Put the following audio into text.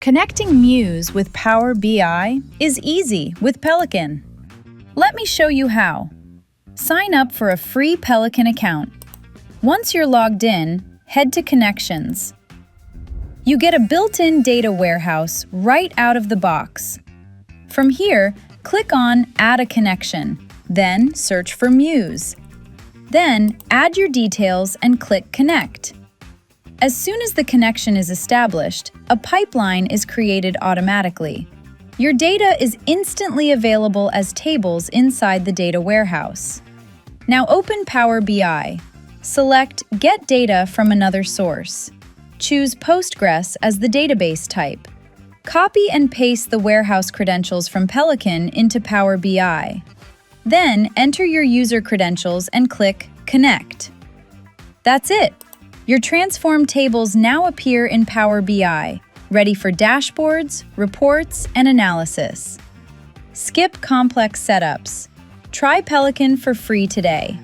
Connecting Mews with Power BI is easy with Peliqan. Let me show you how. Sign up for a free Peliqan account. Once you're logged in, head to Connections. You get a built-in data warehouse right out of the box. From here, click on Add a Connection, then search for Mews. Then, add your details and click Connect. As soon as the connection is established, a pipeline is created automatically. Your data is instantly available as tables inside the data warehouse. Now open Power BI. Select Get Data from Another Source. Choose Postgres as the database type. Copy and paste the warehouse credentials from Peliqan into Power BI. Then enter your user credentials and click Connect. That's it! Your transformed tables now appear in Power BI, ready for dashboards, reports, and analysis. Skip complex setups. Try Peliqan for free today.